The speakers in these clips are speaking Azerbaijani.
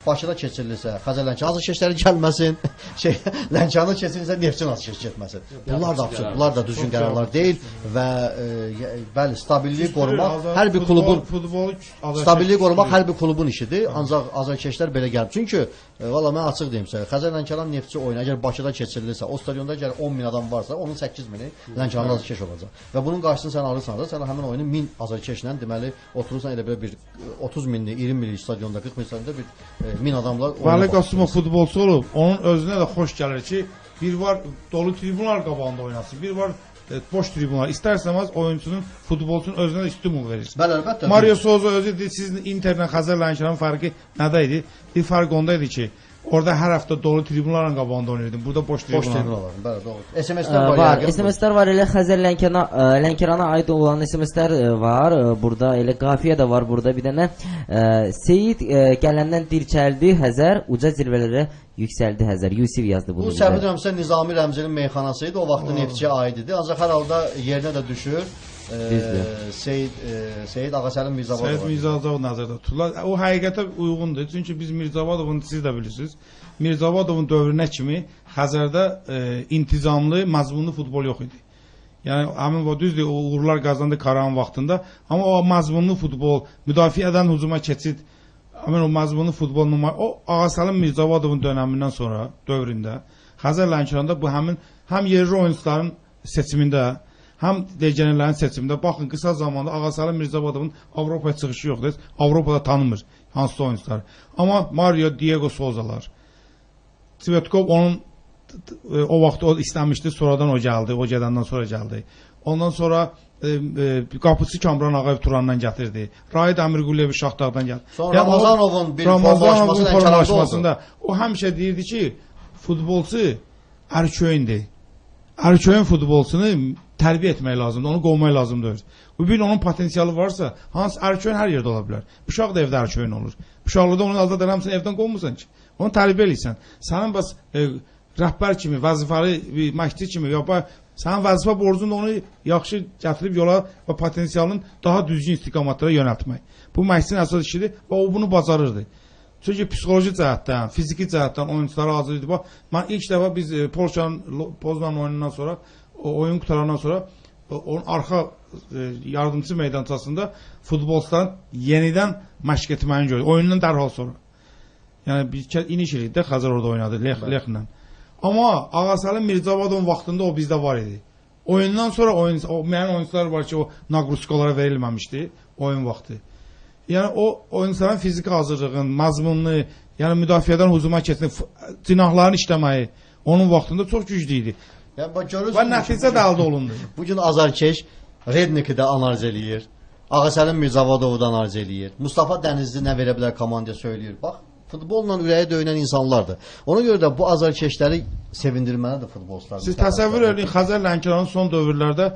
Bakıda keçirilirsə, Xəzər Lənkəran azarkeşləri gəlməsin, Lənkəranda keçirilirsə, Neftçinin azarkeş getməsin. Bunlar da absurd, bunlar da düzgün qərarlar deyil və bəli, stabilliyi qorumaq hər bir klubun stabilliyi qorumaq hər bir klubun işidir. Ancaq azarkeşlər belə gəlib. Çünki valla mən açıq deyim sizə, Xəzər Lənkəran Neftçi oyunu əgər Bakıda keçirilirsə, o stadionda əgər 10.000 adam varsa, onun 8.000-i Lənkəranda azarkeş olacaq. Və bunun qarşısını sən alırsan da, sən həmin oyunu 1000 azarkeşlə deməli oturursan elə belə bir 30.000-li, 20.000-li stadionda, 40.000 stadionda bir 1000 adamlar Vali Qasımov futbolçu olub, onun özünə də xoş gəlir ki, bir var dolu tribunlar qabağında oynasın, bir var boş tribunlar. İstərsəməz oyunçunun, futbolçunun özünə də stimul verir. Bəli, əlbəttə. Mario Souza özü dedi, sizin Interlə Xəzər Lənkəranın fərqi nədə idi? Bir fərq onda idi ki, orada hər həftə dolu tribunların qabağında oynayırdın. Burada boş tribunlar. Bəli, doğru. SMS-lər var. SMS-lər var, elə Xəzər Lənkərana aid olan SMS-lər var. Burada elə qafiyə də var burada bir dənə. Seyid gələndən dirçəldi Xəzər, uca zirvələrə yüksəldi Xəzər. Yusif yazdı bunu. Bu səhv edirəmsə Nizami Rəmzinin meyxanası idi. O vaxtın Neftçiyə aid idi. Ancaq hər halda yerinə də düşür. Seyid Ağasəlim Mirzabadov. Seyid Mirzabadov nəzərdə tutulur. O həqiqətə uyğundur. Çünki biz Mirzabadovun, siz də bilirsiniz, Mirzabadovun dövrünə kimi Xəzərdə intizamlı, məzmunlu futbol yox idi. Yəni həmin o düzdür, o uğurlar qazandı Karahan vaxtında, amma o məzmunlu futbol, müdafiədən hücuma keçid, həmin o məzmunlu futbol o Ağasəlim Mirzabadovun dönəmindən sonra dövründə Xəzər Lənkəranda bu həmin həm yerli oyunçuların seçimində, həm legionerlərin seçimində baxın qısa zamanda Ağasəlim Mirzabadovun Avropaya çıxışı yoxdur. Avropada tanımır hansısa oyunçuları. Amma Mario Diego Souzalar, Tsvetkov onun o vaxt o istəmişdi, sonradan o gəldi, o gedəndən sonra gəldi. Ondan sonra qapıçı Kamran Ağayev Turandan gətirdi. Rahid Əmirquliyev Şaxdağdan gəldi. Sonra Ramazanovun bir formalaşmasında o həmişə deyirdi ki, futbolçu ərköyündür. Ərköyün futbolçunu tərbiyə etmək lazımdır, onu qovmaq lazımdır. Bu bir onun potensialı varsa, hansı ərköyün hər yerdə ola bilər. Uşaq da evdə ərköyün olur. Uşaqlıda onu azad eləmsən, evdən qovmursan ki. Onu tərbiyə eləysən. Sənin bəs rəhbər kimi, vəzifəli məşqçi kimi, sənin vəzifə borcun da onu yaxşı gətirib yola və potensialının daha düzgün istiqamətlərə yönəltmək. Bu məşqçinin əsas işidir və o bunu bacarırdı. Çünki psixoloji cəhətdən, fiziki cəhətdən oyunçulara hazır idi. Mən ilk dəfə biz Polşanın Poznan oyunundan sonra, oyun qutarandan sonra onun arxa yardımcı meydançasında futbolçuların yenidən məşq etməyini gördük. Oyundan dərhal sonra. Yəni bir iniş iliydi də Xəzər orada oynadı Lexlə. Amma Ağasəlim Mirzabadovun vaxtında o bizdə var idi. Oyundan sonra müəyyən oyunçular var ki, o naqruskalara verilməmişdi oyun vaxtı. Yəni o oyunçuların fiziki hazırlığın, məzmunlu, yəni müdafiədən hücuma keçən, cinahların işləməyi onun vaxtında çox güclü idi. Və nəticə də əldə olundu. Bugün azarkeş Redniki də analiz eləyir. Ağasəlim Mirzavadovu da analiz eləyir. Mustafa Dənizli nə verə bilər komandaya söyləyir. Bax, futbolla ürəyə döyünən insanlardır. Ona görə də bu azarkeşləri sevindirməlidir futbolçular. Siz təsəvvür edin, Xəzər Lənkəranın son dövrlərdə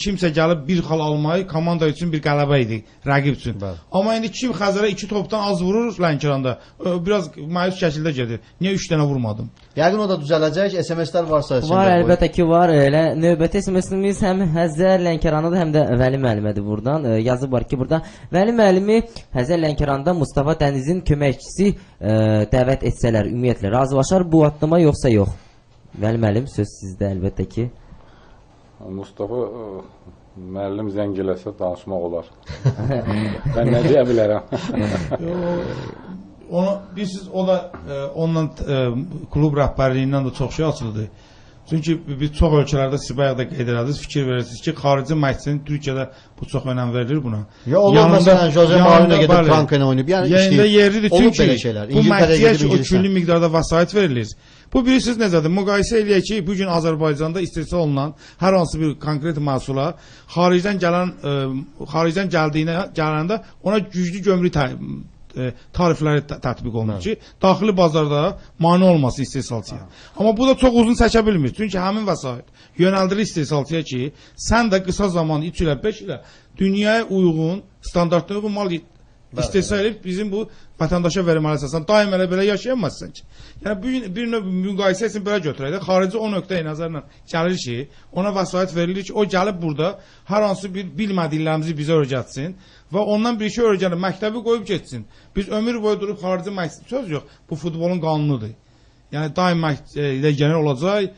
kimsə gəlib bir xal almayı komanda üçün bir qələbə idi, rəqib üçün. Bəli. Amma indi kim Xəzərə 2 topdan az vurur Lənkəranda, biraz məyus şəkildə gedir. Niyə 3 dənə vurmadım? Yəqin o da düzələcək, SMS-lər varsa. Var, əlbəttə ki, var. Elə növbəti SMS-imiz həm Xəzər Lənkərandadır, həm də Vəli müəllimədir buradan. Yazı var ki, burada Vəli müəllimi Xəzər Lənkəranda Mustafa Dənizin köməkçisi dəvət etsələr, ümumiyyətlə razılaşar bu addıma yoxsa yox? Vəli müəllim, söz sizdə əlbəttə ki. Mustafa müəllim zəng eləsə danışmaq olar. Mən nə deyə bilərəm? Bilirsiniz, o da onunla klub rəhbərliyindən də çox şey açıldı. Çünki biz çox ölkələrdə siz bayaq da qeyd edərdiniz, fikir verirsiniz ki, xarici məşqçinin Türkiyədə bu çox önəm verilir buna. Ya olur məsələn, Jose Mourinho gedib Frankfurt'a oynayıb. Yəni yerlidir, çünki bu məşqçiyə o küllü miqdarda vəsait verilir. Bu bilirsiniz necədir? Müqayisə eləyək ki, bugün Azərbaycanda istehsal olunan hər hansı bir konkret məhsula xaricdən gələndə ona güclü gömrük tarifləri tətbiq olunur ki, daxili bazarda mane olması istehsalçıya. Amma bu da çox uzun çəkə bilmir. Çünki həmin vəsait yönəldilir istehsalçıya ki, sən də qısa zaman 3 ilə 5 ilə dünyaya uyğun, standartlara uyğun mal istehsal edib bizim bu vətəndaşa verməlisən. Sən daim belə yaşayamazsan ki. Yəni bir növ müqayisə etsin belə götürək də. Xarici o nöqteyi nəzərlə gəlir ki, ona vəsait verilir ki, o gəlib burada hər hansı bir bilmədiklərimizi bizə öyrətsin və ondan bir şey öyrənib məktəbi qoyub getsin. Biz ömür boyu durub xarici məktəb söz yox. Bu futbolun qanunudur. Yəni daim legioner olacaq,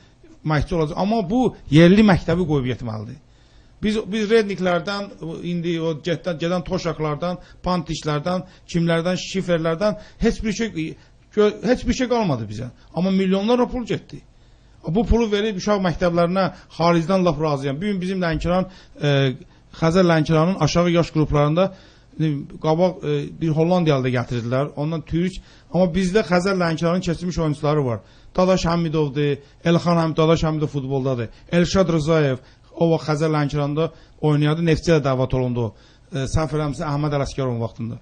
məktəb olacaq, amma bu yerli məktəbi qoyub getməlidir. Biz redniklərdən, indi o gedən toşaqlardan, pantişlərdən, kimlərdən, şifrlərdən heç bir şey qalmadı bizə. Amma milyonlarla pul getdi. Bu pulu verib uşaq məktəblərinə xaricdən laf razıyam. Bugün bizim Lənkəran, Xəzər Lənkəranın aşağı yaş qruplarında qabaq bir Hollandiyalı da gətirdilər. Ondan Türk, amma bizdə Xəzər Lənkəranın keçmiş oyuncuları var. Dadaş Həmidovdur, Elxan Həmidov, Dadaş Həmidov futboldadır. Elşad Rızayev, o vaxt Xəzər Lənkəranda oynayadı, Neftçiyə də dəvət olundu. Səhv eləmirəmsə Əhməd Ələsgərovun vaxtında.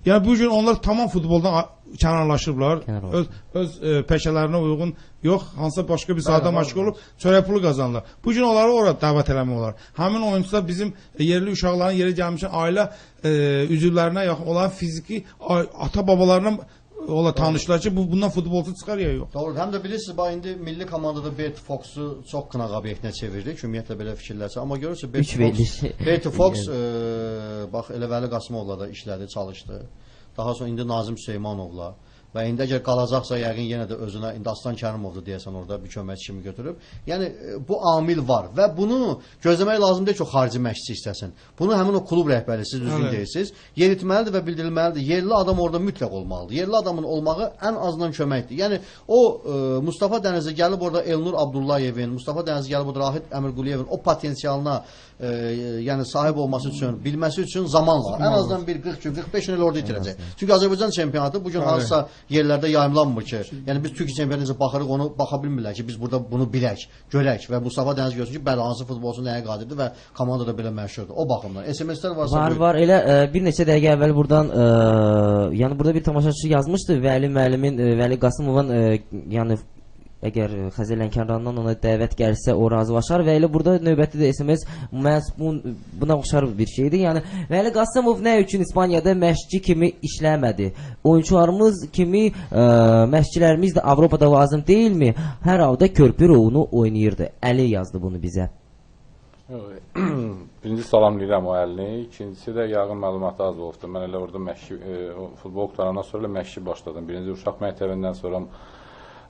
Yəni bu gün onlar tamam futboldan kənarlaşıblar. Öz peşələrinə uyğun yox, hansısa başqa bir sahədə məşğul olub çörək pulu qazanırlar. Bu gün onları ora dəvət eləmək olar. Həmin oyunçular bizim yerli uşaqların yeri gəlmişən ailə üzvlərinə yaxın olan fiziki ata-babalarına ola tanışlar ki, bundan futbolçu çıxar ya yox. Doğru. Həm də bilirsiniz, bax indi milli komandada Berti Foxu çox qınaq obyektinə çevirdi. Ümumiyyətlə belə fikirlərsə, amma görürsüz Berti Fox bax elə Vəli Qasımovla da işlədi, çalışdı. Daha sonra indi Nazim Süleymanovla və indi əgər qalacaqsa yəqin yenə də özünə indi Aslan Kərimovdur deyəsən orada bir köməkçi kimi götürüb. Yəni bu amil var və bunu gözləmək lazım deyil ki, xarici məşqçi istəsin. Bunu həmin o klub rəhbəri siz düzgün deyirsiniz. Yeritməlidir və bildirilməlidir. Yerli adam orada mütləq olmalıdır. Yerli adamın olmağı ən azından köməkdir. Yəni o Mustafa Dənizli gəlib orada Elnur Abdullayevin, Mustafa Dənizli gəlib orada Rahid Əmirquliyevin o potensialına yəni sahib olması üçün, bilməsi üçün zamanla ən azından bir 40 gün, 45 gün orada itirəcək. Çünki Azərbaycan çempionatı bu gün hansısa yerlərdə yayımlanmır ki, yəni biz Türkiyə çempionatına baxırıq, onu baxa bilmirlər ki, biz burada bunu bilək, görək və Mustafa Dəniz görsün ki, bəli hansı futbolçu nəyə qadirdir və komanda da belə məşhurdur. O baxımdan SMS-lər varsa var elə bir neçə dəqiqə əvvəl burdan yəni burada bir tamaşaçı yazmışdı Vəli müəllimin, Vəli Qasımovun yəni əgər Xəzər Lənkərandan ona dəvət gəlsə o razılaşar və elə burada növbəti də SMS məhz buna oxşar bir şeydir. Yəni Vəli Qasımov nə üçün İspaniyada məşqçi kimi işləmədi? Oyunçularımız kimi məşqçilərimiz də Avropada lazım deyilmi? Hər halda körpü rolunu oynayırdı. Əli yazdı bunu bizə. Birinci salamlayıram o əlini. İkincisi də yağın məlumatı az olubdur. Mən elə orada məşqçi futbol qutarandan sonra məşqçi başladım. Birinci uşaq məktəbindən sonra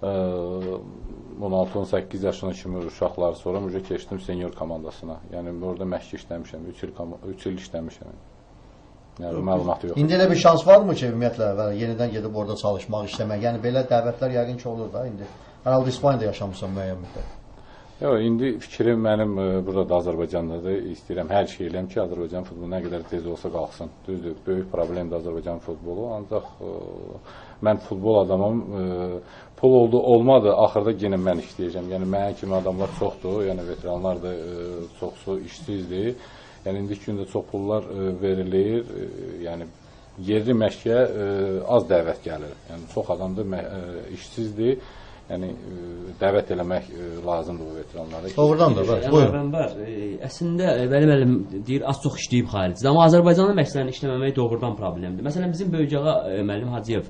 16-18 yaşına kimi uşaqlar sonra müjə keçdim senior komandasına. Yəni orada məşqçi işləmişəm, 3 il işləmişəm. Yəni məlumatı yox. İndi elə bir şans varmı ki, ümumiyyətlə yenidən gedib orada çalışmaq, işləmək? Yəni belə dəvətlər yəqin ki olur da indi. Hər halda İspaniyada yaşamısan müəyyən müddət. Yox, indi fikrim mənim burada da Azərbaycandadır. İstəyirəm hər şey eləyəm ki, Azərbaycan futbolu nə qədər tez olsa qalxsın. Düzdür, böyük problemdir Azərbaycan futbolu. Ancaq mən futbol adamım. Pul olmadı, axırda yenə mən işləyəcəm. Yəni mənə kimi adamlar çoxdur, yəni veteranlar da çoxsu işsizdir. Yəni indiki gündə çox pullar verilir. Yəni yerli məşqə az dəvət gəlir. Yəni çox adam da işsizdir. Yəni dəvət eləmək lazımdır bu veteranlara. Doğrudan da var. Buyurun. Əslində Vəli müəllim deyir az çox işləyib xaricdə, amma Azərbaycanlı məşqçilərin işləməməyi doğrudan problemdir. Məsələn bizim böyükağa müəllim Hacıyev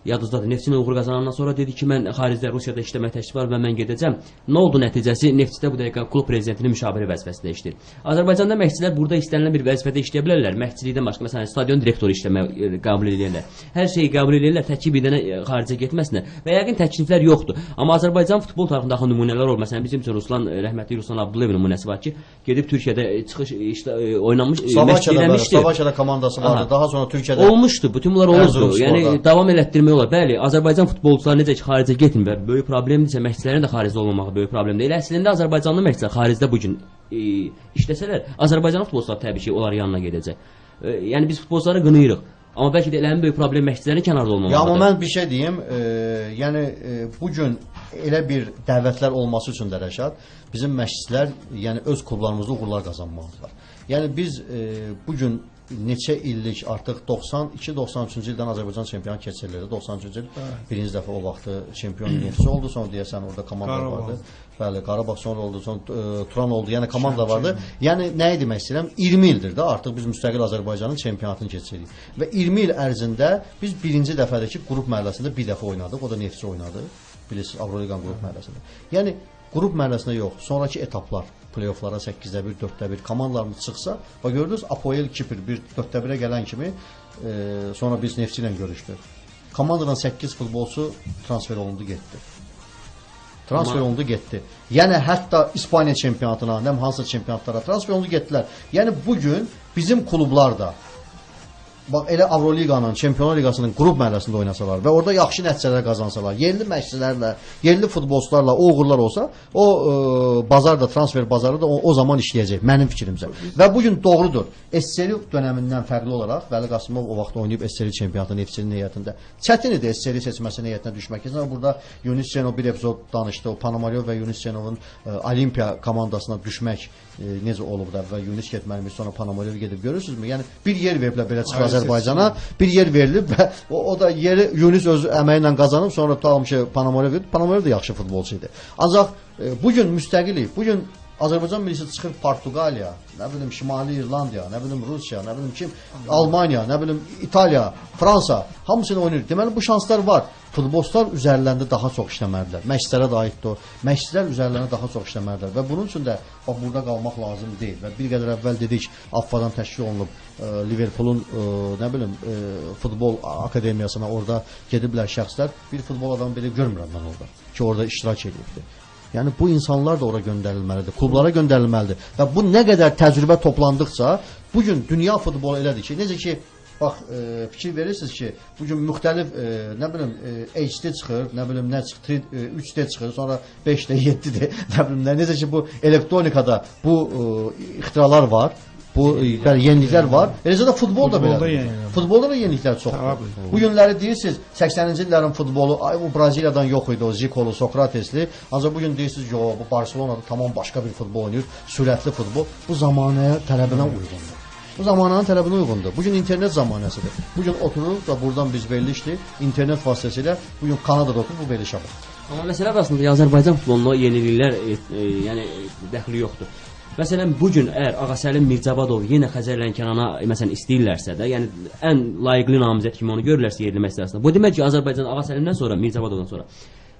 yadınızdadır. Neftçinin uğur qazanandan sonra dedi ki, mən xaricdə Rusiyada işləmək təklif var və mən gedəcəm. Nə oldu nəticəsi? Neftçidə bu dəqiqə klub prezidentinin müşaviri vəzifəsində işləyir. Azərbaycanda məşqçilər burada istənilən bir vəzifədə işləyə bilərlər. Məşqçilikdən başqa məsələn stadion direktoru işləmək qəbul edirlər. Hər şeyi qəbul edirlər, təkcə bir dənə xaricə getməsinə. Və yəqin təkliflər yoxdur. Amma Azərbaycan futbol tarixindəki nümunələr olur. Məsələn bizim üçün Ruslan rəhmətli Ruslan Abdullayevin nümunəsi var ki, gedib Türkiyədə çıxış oynamış, məşq eləmişdi. Savaşada komandası vardı. Daha sonra Türkiyədə olmuşdu. Bütün bunlar oldu. Yəni davam elətdirmək olar. Bəli, Azərbaycan futbolçuları necə ki xaricə getmir və böyük problemdirsə məşqçilərin də xaricdə olmamağı böyük problemdir. Elə əslində Azərbaycanlı məşqçilər xaricdə bu gün işləsələr, Azərbaycanlı futbolçular təbii ki, onlar yanına gedəcək. Yəni biz futbolçuları qınayırıq. Amma bəlkə də elə ən böyük problem məşqçilərin kənarda olmamalıdır. Ya amma mən bir şey deyim, yəni bu gün elə bir dəvətlər olması üçün də Rəşad, bizim məşqçilər yəni öz klublarımızda uğurlar qazanmalıdırlar. Yəni biz bu gün neçə illik artıq 92-93-cü ildən Azərbaycan çempionu keçirilirdi. 93-cü il birinci dəfə o vaxtı çempion Neftçi oldu. Sonra deyəsən orada komandalar vardı. Bəli, Qarabağ sonra oldu, sonra Turan oldu. Yəni komanda vardı. Yəni nəyi demək istəyirəm? 20 ildir də artıq biz müstəqil Azərbaycanın çempionatını keçiririk. Və 20 il ərzində biz birinci dəfədəki qrup mərhələsində bir dəfə oynadıq. O da Neftçi oynadı. Bilirsiniz, Avroliqanın qrup mərhələsində. Yəni qrup mərhələsində yox, sonrakı etaplar, play-offlara 8-də 1, 4-də 1 komandalarımız çıxsa, bax gördünüz, Apoel Kipr 4-də 1-ə gələn kimi sonra biz Neftçi ilə görüşdük. Komandadan 8 futbolçu transfer olundu, getdi. Transfer olundu, getdi. Yəni hətta İspaniya çempionatına, həm hansı çempionatlara transfer olundu, getdilər. Yəni bugün bizim klublar da bax elə Avroliqanın, Çempionlar Liqasının qrup mərhələsində oynasalar və orada yaxşı nəticələr qazansalar, yerli məşqçilərlə, yerli futbolçularla o uğurlar olsa, o bazar da, transfer bazarı da o zaman işləyəcək mənim fikrimcə. Və bu gün doğrudur. SSR dönəmindən fərqli olaraq Vəli Qasımov o vaxt oynayıb SSR çempionatının Neftçinin heyətində. Çətin idi SSR seçməsinin heyətinə düşmək. Amma burada Yunus Çenov bir epizod danışdı. O Panamaryo və Yunus Çenovun Olimpiya komandasına düşmək necə olub da və Yunus getməliymiş, sonra Panamaryo gedib görürsünüzmü? Yəni bir yer veriblər belə çıxır Azərbaycana, bir yer verilib və o da yeri Yunus öz əməyi ilə qazanıb, sonra tutalım Panamaryo verib. Panamaryo da yaxşı futbolçu idi. Ancaq bugün müstəqilik, bugün Azərbaycan millisi çıxır Portuqaliya, nə bilim Şimali İrlandiya, nə bilim Rusiya, nə bilim kim, Almaniya, nə bilim İtaliya, Fransa, hamısını oynayır. Deməli bu şanslar var. Futbolçular üzərlərində daha çox işləməlidirlər. Məşqçilərə də aiddir o. Məşqçilər üzərlərində daha çox işləməlidirlər və bunun üçün də bax burada qalmaq lazım deyil. Və bir qədər əvvəl dedik, AFFA-dan təşkil olunub Liverpoolun nə bilim futbol akademiyasına orada gediblər şəxslər. Bir futbol adamı belə görmürəm mən orada ki, orada iştirak edibdi. Yəni bu insanlar da ora göndərilməlidir, klublara göndərilməlidir. Və bu nə qədər təcrübə toplandıqca bu gün dünya futbolu elədir ki, necə ki bax fikir verirsiniz ki, bu gün müxtəlif nə bilim HD çıxır, nə bilim nə çıxır, 3D çıxır, sonra 5D, 7D, nə bilim nə, necə ki bu elektronikada bu ixtiralar var. Bu yeniliklər var. Eləcə də futbol da belədir. Futbolda da yeniliklər çoxdur. Bu günləri deyirsiniz 80-ci illərin futbolu, ay bu Braziliyadan yox idi o Zikolu, Sokratesli. Ancaq bu gün deyirsiniz yox, bu Barcelonada tamam başqa bir futbol oynayır, sürətli futbol. Bu zamanəyə tələbinə uyğundur. Bu zamananın tələbinə uyğundur. Bu gün internet zamanəsidir. Bu gün otururuq da buradan biz verilişdir. İnternet vasitəsilə bu gün Kanadada oturub bu verilişə bax. Amma məsələ aslında Azərbaycan futboluna yeniliklər yəni dəxli yoxdur. Məsələn, bugün əgər Ağasəlim Mirzabadov yenə Xəzər Lənkərana məsələn istəyirlərsə də, yəni ən layiqli namizəd kimi onu görürlərsə yerli məsləhətində. Bu demək ki, Azərbaycan Ağasəlimdən sonra, Mirzabadovdan sonra,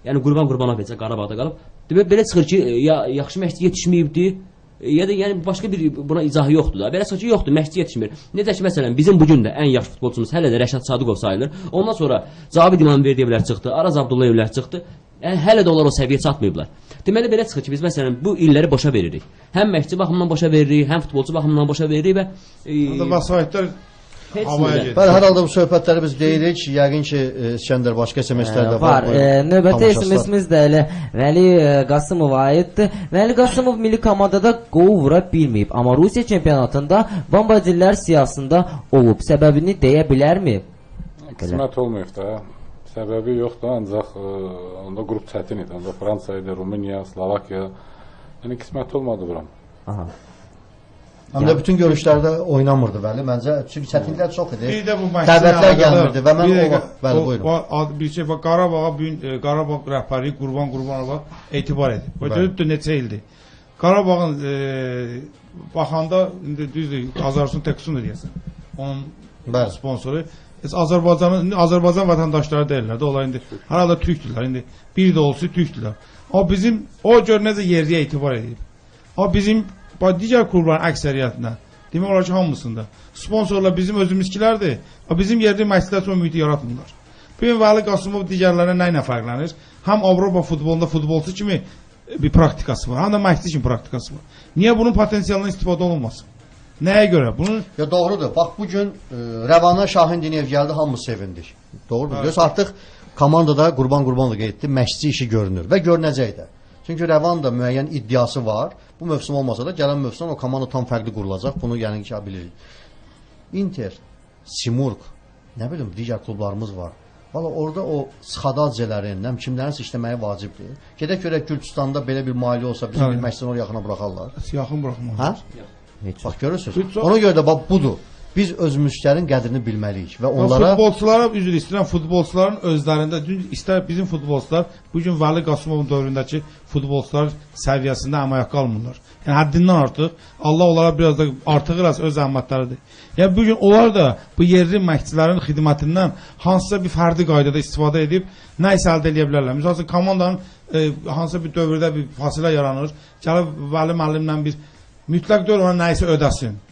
yəni Qurbanov heç Qarabağda qalıb. Demək belə çıxır ki, ya yaxşı məşqçi yetişməyibdi, ya da yəni başqa bir buna izahı yoxdur da. Belə çıxır ki, yoxdur, məşqçi yetişmir. Necə ki, məsələn, bizim bugün də ən yaxşı futbolçumuz hələ də Rəşad Sadıqov sayılır. Ondan sonra Zabit İmamverdiyevlər çıxdı, Araz Abdullayevlər çıxdı. Yəni hələ də onlar o səviyyə çatmayıblar. Deməli belə çıxır ki, biz məsələn bu illəri boşa veririk. Həm məşqçi baxımından boşa veririk, həm futbolçu baxımından boşa veririk və vəsaitlər havaya gedir. Bəli, hər halda bu söhbətləri biz deyirik. Yəqin ki, İskəndər başqa SMS-lər də var. Növbəti SMS-imiz də elə Vəli Qasımova aiddir. Vəli Qasımov milli komandada qol vura bilməyib, amma Rusiya çempionatında bombardilər siyasında olub. Səbəbini deyə bilərmi? Qismət olmayıb da. Səbəbi yoxdur, ancaq onda qrup çətin idi. Ancaq Fransa idi, Rumıniya, Slovakiya. Yəni qismət olmadı buram. Aha. Həm də bütün görüşlərdə oynamırdı Vəli. Məncə çünki çətinliklər çox idi. Bir də bu dəvətlər gəlmirdi və mən o vaxt bəli buyurun. Bir şey var, Qarabağ rəhbəri Qurbanova etibar edib. Bu neçə ildir. Qarabağın baxanda indi düzdür, Azərsun Teksun deyəsən. Onun sponsoru Azərbaycan vətəndaşları deyirlər də, onlar indi hər halda türkdürlər, indi bir də olsa türkdürlər. Amma bizim o gör necə yerliyə etibar edib. Amma bizim digər klubların əksəriyyətinə, demək olar ki, hamısında sponsorlar bizim özümüzkilərdir, amma bizim yerli məşqçilər üçün mühiti yaratmırlar. Bugün Vəli Qasımov digərlərlə nə ilə fərqlənir? Həm Avropa futbolunda futbolçu kimi bir praktikası var, həm də məşqçi kimi praktikası var. Niyə bunun potensialından istifadə olunmasın? Nəyə görə? Bunu ya doğrudur. Bax bu gün Rəvana Şahin Dinev gəldi, hamımız sevindik. Doğrudur. Evet. Artıq komandada Qurbanov getdi, məşqçi işi görünür və görünəcək də. Çünki Rəvanın müəyyən iddiası var. Bu mövsüm olmasa da gələn mövsümdən o komanda tam fərqli qurulacaq. Bunu yəni ki bilirik. Inter, Simurq, nə bilim digər klublarımız var. Valla orada o sıxadacələrin, kimlərin işləməyi vacibdir. Gedək görək Gürcüstanda belə bir maliyyə olsa bizim bir məşqçini oraya yaxına buraxarlar. Yaxın buraxmazlar. Hə? Bax görürsünüz. Ona görə də bax budur. Biz öz müştərin qədrini bilməliyik və Onlara... onlara Futbolçulara üzr istəyirəm, futbolçuların özlərində, istər bizim futbolçular, bugün Vəli Qasımovun dövründəki futbolçular səviyyəsində əmək qalmırlar. Yəni həddindən artıq, Allah onlara biraz da artıq eləsə öz zəhmətləridir. Yəni bugün onlar da bu yerli məşqçilərin xidmətindən hansısa bir fərdi qaydada istifadə edib nə isə əldə edə bilərlər. Məsələn, komandanın hansısa bir dövrdə bir fasilə yaranır, gəlib Vəli müəllimlə bir mütləq deyil ona nə isə ödəsin.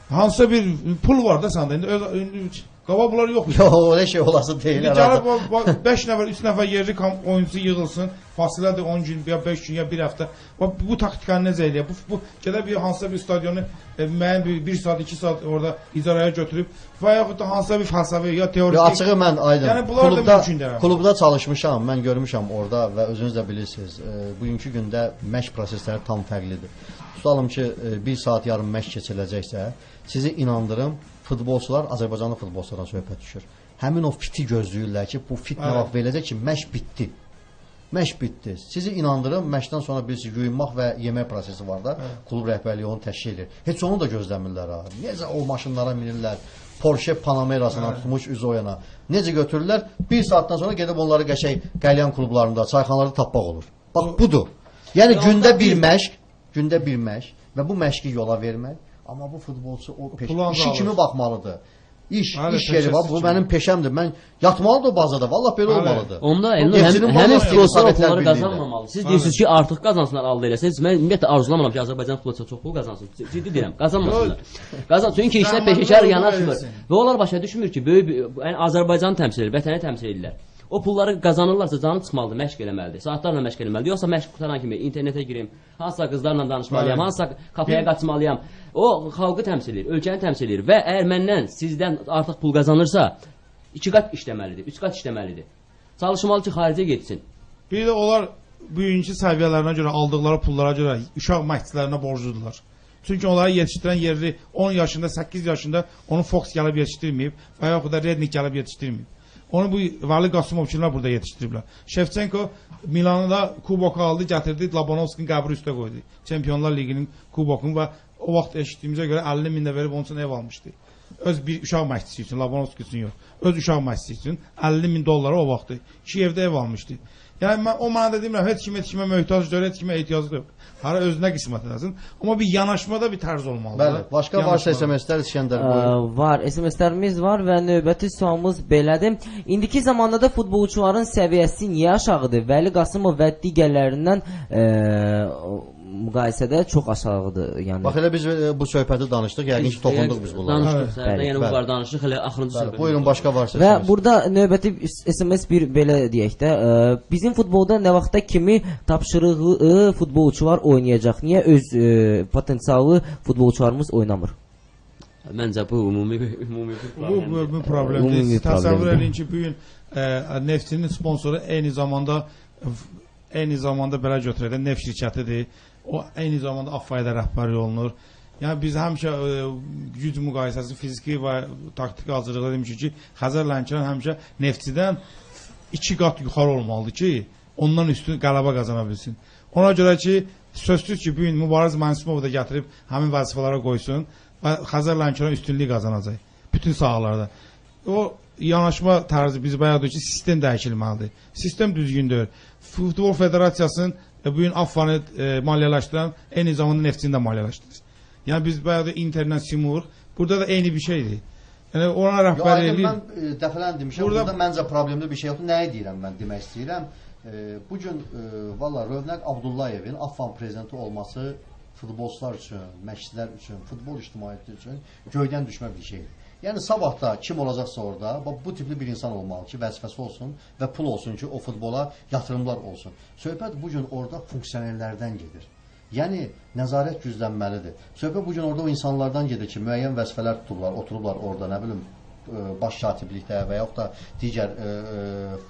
Hansısa bir pul var da səndə. İndi qaba bunlar yoxdur. Yox, öyle şey olası deyil. Gəlib 5 nəfər, 3 nəfər yerli oyuncusu yığılsın. Fasilədir 10 gün, ya 5 gün, ya 1 həftə. Bu taktikanı necə eləyir? Bu gələ bir hansısa bir stadionu müəyyən 1 saat, 2 saat orada icarəyə götürüb və yaxud da hansısa bir fəlsəfi ya teorik. Açığı mən aydın. Yəni bunlar da mümkündür. Klubda çalışmışam, mən görmüşəm orada və özünüz də bilirsiniz. Bugünkü gündə məşq prosesləri tam fərqlidir. Tutalım ki, 1 saat yarım məşq keçiriləcəksə, sizi inandırım, futbolçular Azərbaycanlı futbolçulardan söhbət düşür. Həmin o fiti gözləyirlər ki, bu fit nə vaxt veriləcək ki, məşq bitdi. Məşq bitdi. Sizi inandırım, məşqdən sonra birisi yuyunmaq və yemək prosesi var da, klub rəhbərliyi onu təşkil edir. Heç onu da gözləmirlər ha. Necə o maşınlara minirlər, Porsche Panamerasından tutmuş üz o yana. Necə götürürlər? 1 saatdan sonra gedib onları qəşəng qəlyan klublarında, çayxanalarda tapmaq olur. Bax budur. Yəni gündə bir məşq və bu məşqi yola vermək. Amma bu futbolçu o işi kimi baxmalıdır. İş yeri var. Bu mənim peşəmdir. Mən yatmalıdır o bazada. Vallahi belə olmalıdır. Onda həmin futbolçular pulları qazanmamalı. Siz deyirsiniz ki, artıq qazansınlar əldə eləsəniz. Mən ümumiyyətlə arzulamıram ki, Azərbaycan futbolçuları çox pul qazansın. Ciddi deyirəm, qazanmasınlar. Çünki işlər peşəkar yanaşmır. Və onlar başa düşmür ki, böyük Azərbaycanı təmsil edir, vətəni təmsil edirlər. O pulları qazanırlarsa canı çıxmalıdır, məşq eləməlidir. Saatlarla məşq eləməlidir. Yoxsa məşq qutaran kimi internetə girim, hansısa qızlarla danışmalıyam, hansısa kafeyə qaçmalıyam. O xalqı təmsil edir, ölkəni təmsil edir və əgər məndən, sizdən artıq pul qazanırsa, 2 qat işləməlidir, 3 qat işləməlidir. Çalışmalı ki, xaricə getsin. Bir də onlar bugünkü səviyyələrinə görə, aldıqları pullara görə uşaq məşqçilərinə borcludular. Çünki onları yetişdirən yerli 10 yaşında, 8 yaşında onu Fox gəlib yetişdirməyib və yaxud da Rednik gəlib yetişdirməyib. Onu bu Vəli Qasımov kimlər burada yetişdiriblər. Şevçenko Milan'da kuboku aldı, gətirdi, Labanovskinin qəbri üstə qoydu. Çempionlar Liqinin kubokunu və o vaxt eşitdiyimizə görə 50 min də verib onun üçün ev almışdı. Öz bir uşaq məşqçisi üçün, Labanovski üçün yox. Öz uşaq məşqçisi üçün 50 min dollara o vaxtı 2 evdə ev almışdı. Yəni o mənada demirəm, heç kimə möhtac deyil, heç kimə ehtiyacı yox. Hara özünə qismət edəsin. Amma bir yanaşmada bir tərz olmalıdır. Bəli, başqa varsa SMS-lər İskəndər buyurun. Var, SMS-lərimiz var və növbəti sualımız belədir. İndiki zamanda da futbolçuların səviyyəsi niyə aşağıdır? Vəli Qasımov və digərlərindən müqayisədə çox aşağıdır. Yəni bax elə biz bu söhbəti danışdıq, yəqin ki toxunduq biz bunlara. Danışdıq, yəni bu var danışdıq, elə axırıncı söhbət. Buyurun, başqa varsa. Və burada növbəti SMS bir belə deyək də, bizim futbolda nə vaxta kimi tapşırığı futbolçular oynayacaq? Niyə öz potensiallı futbolçularımız oynamır? Məncə bu ümumi bu problemdir. Təsəvvür edin ki, bu gün Neftçinin sponsoru eyni zamanda belə götürədən Neft şirkətidir. O eyni zamanda Affayda rəhbəri olunur. Yəni biz həmişə güc müqayisəsi, fiziki və taktiki hazırlıqda demişik ki, Xəzər Lənkəran həmişə Neftçidən 2 qat yuxarı olmalıdır ki, ondan üstün qələbə qazana bilsin. Ona görə ki, sözsüz ki, bu gün Mübariz Mənsumovu da gətirib həmin vəzifələrə qoysun və Xəzər Lənkəran üstünlük qazanacaq bütün sahələrdə. O yanaşma tərzi biz bayaqdır ki, sistem dəyişilməlidir. Sistem düzgündür. Futbol Federasiyasının bugün AFFA-nı maliyyələşdirən eyni zamanda Neftçini də maliyyələşdirir. Yəni biz bayaqdır internet simuruq. Burada da eyni bir şeydir. Yəni ona rəhbər eləyir. Mən dəfələn demişəm, burada məncə problemli bir şey yoxdur. Nəyi deyirəm mən demək istəyirəm? Bugün valla Rövnəq Abdullayevin AFFA prezidenti olması futbolçular üçün, məşqçilər üçün, futbol ictimaiyyəti üçün göydən düşmə bir şeydir. Yəni sabah da kim olacaqsa orada, bu tipli bir insan olmalı ki, vəzifəsi olsun və pul olsun ki, o futbola yatırımlar olsun. Söhbət bugün orada funksionerlərdən gedir. Yəni nəzarət güclənməlidir. Söhbət bugün orada o insanlardan gedir ki, müəyyən vəzifələr tutublar, oturublar orada, nə bilim, baş katiblikdə və yaxud da digər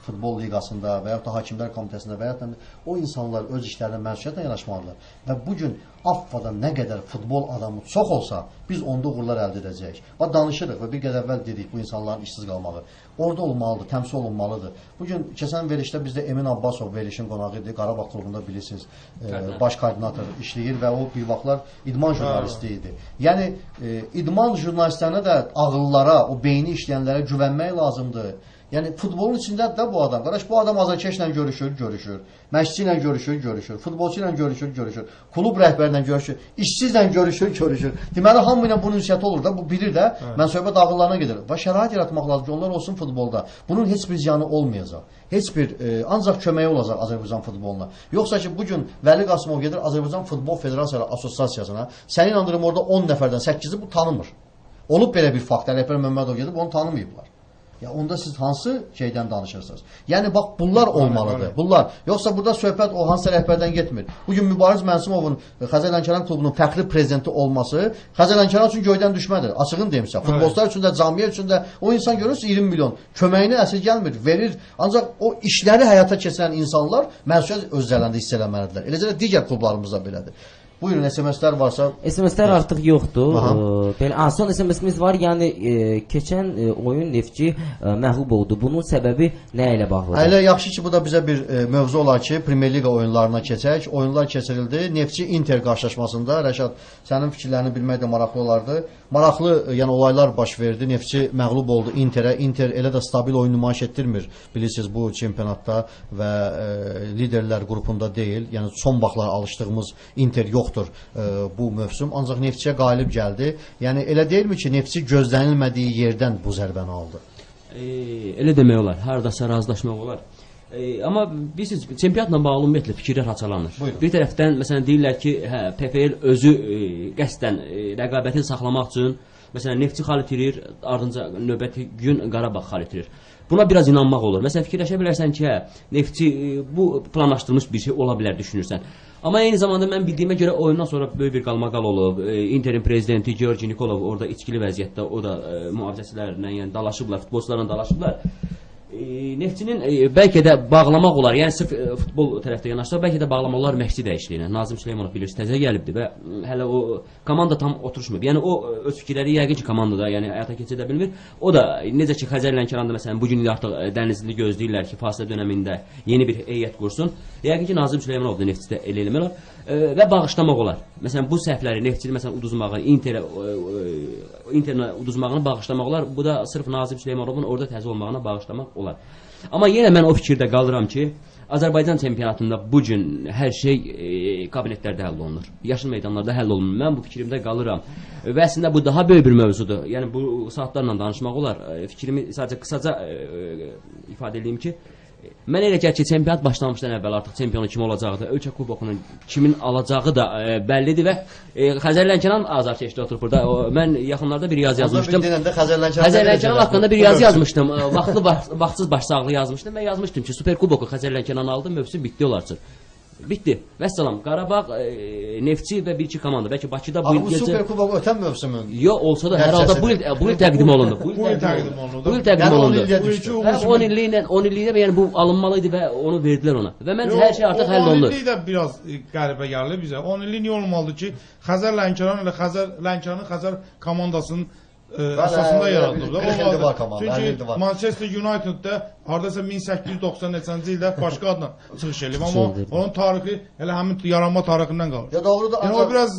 futbol liqasında və yaxud da hakimlər komitəsində və yaxud da o insanlar öz işlərinə məsuliyyətlə yanaşmalıdırlar. Və bu gün AFFA-da nə qədər futbol adamı çox olsa, biz onda uğurlar əldə edəcəyik. Və danışırıq və bir qədər əvvəl dedik bu insanların işsiz qalmağı. Orada olmalıdır, təmsil olunmalıdır. Bugün keçən verilişdə bizdə Emin Abbasov verilişin qonağı idi. Qarabağ klubunda bilirsiniz, baş koordinator işləyir və o bir vaxtlar idman jurnalisti idi. Yəni idman jurnalistlərinə də ağıllara, o beyni işləyənlərə güvənmək lazımdır. Yəni futbolun içindədir də bu adam. Qardaş, bu adam azarkeşlə görüşür. Məşqçi ilə görüşür. Futbolçu ilə görüşür. Klub rəhbəri ilə görüşür. İşsizlə görüşür. Deməli hamı ilə bunun ünsiyyəti olur da. Bu bilir də. Mən söhbət ağıllarına gedir. Və şərait yaratmaq lazım ki, onlar olsun futbolda. Bunun heç bir ziyanı olmayacaq. Heç bir ancaq köməyi olacaq Azərbaycan futboluna. Yoxsa ki, bugün Vəli Qasımov gedir Azərbaycan Futbol Federasiyaları Assosiasiyasına. Sənin inandırım orada 10 nəfərdən 8-i bu tanımır. Olub belə bir fakt. Rəhbər Məmmədov gedib onu tanımayıblar. Ya onda siz hansı şeydən danışırsınız? Yəni bax bunlar olmalıdır. Bunlar. Yoxsa burada söhbət o hansı rəhbərdən getmir. Bugün Mübariz Mənsimovun Xəzər Lənkəran klubunun fəxri prezidenti olması Xəzər Lənkəran üçün göydən düşmədir. Açığını demişəm. Futbolçular üçün də, cəmiyyət üçün də o insan görürsünüz 20 milyon köməyini əsir gəlmir, verir. Ancaq o işləri həyata keçirən insanlar məsuliyyət özlərində hiss eləməlidirlər. Eləcə də digər klublarımızda belədir. Buyurun, SMS-lər varsa. SMS-lər artıq yoxdur. Belə son SMS-imiz var. Yəni keçən oyun Neftçi məğlub oldu. Bunun səbəbi nə ilə bağlıdır? Elə yaxşı ki, bu da bizə bir mövzu olar ki, Premyer Liqa oyunlarına keçək. Oyunlar keçirildi. Neftçi Inter qarşılaşmasında Rəşad, sənin fikirlərini bilmək də maraqlı olardı. Maraqlı, yəni olaylar baş verdi. Neftçi məğlub oldu Interə. Inter elə də stabil oyun nümayiş etdirmir. Bilirsiniz bu çempionatda və liderlər qrupunda deyil. Yəni son vaxtlar alışdığımız Inter yoxdur bu mövsüm. Ancaq Neftçiyə qalib gəldi. Yəni elə deyilmi ki, Neftçi gözlənilmədiyi yerdən bu zərbəni aldı? Elə demək olar. Hardasa razılaşmaq olar. Amma bilirsiniz, çempionatla bağlı ümumiyyətlə fikirlər haçalanır. Buyurun. Bir tərəfdən məsələn deyirlər ki, PFL özü qəsdən rəqabətini saxlamaq üçün məsələn Neftçi xal itirir, ardınca növbəti gün Qarabağ xal itirir. Buna biraz inanmaq olur. Məsələn fikirləşə bilərsən ki, Neftçi bu planlaşdırılmış bir şey ola bilər düşünürsən. Amma eyni zamanda mən bildiyimə görə oyundan sonra böyük bir qalmaqal olub. Inter'in prezidenti Georgi Nikolov orada içkili vəziyyətdə, o da mühafizəçilərlə, yəni dalaşıblar, futbolçularla dalaşıblar. Neftçinin bəlkə də bağlamaq olar, yəni sırf futbol tərəfdə yanaşsa, bəlkə də bağlamaq olar məşqçi dəyişikliyinə. Nazim Süleymanov bilirsiniz, təzə gəlibdi və hələ o komanda tam oturuşmuyub. Yəni o öz fikirləri yəqin ki komandada, yəni həyata keçirə bilmir. O da necə ki Xəzər Lənkəranda məsələn bu gün artıq Dənizli gözləyirlər ki, fasilə dövründə yeni bir heyət qursun. Yəqin ki Nazim Süleymanov da Neftçidə elə eləmək olar və bağışlamaq olar. Məsələn bu səhvləri Neftçini məsələn uduzmağı, Interlə uduzmağını bağışlamaq olar. Bu da sırf Nazim Süleymanovun orada təzə olmağına bağışlamaq olar. Amma yenə mən o fikirdə qalıram ki, Azərbaycan çempionatında bu gün hər şey kabinetlərdə həll olunur. Yaşıl meydanlarda həll olunur. Mən bu fikrimdə qalıram. Və əslində bu daha böyük bir mövzudur. Yəni bu saatlarla danışmaq olar. Fikrimi sadəcə qısaca ifadə edeyim ki, mən elə gəlir ki, çempionat başlamışdan əvvəl artıq çempionu kim olacaqdır, ölkə kubokunun kimin alacağı da bəllidir və Xəzər Lənkəran azarkeşdə oturub burada. Mən yaxınlarda bir yazı yazmışdım. Xəzər Lənkəran haqqında bir yazı yazmışdım. Vaxtsız başsağlığı yazmışdım və yazmışdım ki, Super Kuboku Xəzər Lənkəran aldı, mövsüm bitdi olardır. Bitti. Vəssalam. Qarabağ, Neftçi və bir-iki komanda. Bəlkə Bakıda bu il gecə... Bu Super Kubok ötən mövsümün. Yox, olsa da hər halda bu il təqdim olundu. Bu il təqdim olundu. 10 illikdə yəni bu alınmalı idi və onu verdilər ona. Və məncə hər şey artıq həll olundu. 10 illik də biraz qəribə gəldi bizə. 10 illik niyə olmalıdır ki, Xəzər Lənkəran ilə Lənkəranın Xəzər komandasının əsasında yaradılıb. Çünki Manchester United'də hardasa 1890-cı ildə başqa adla çıxış eləyib, amma onun tarixi elə həmin yaranma tarixindən qalır. Ya doğrudur. Yəni o biraz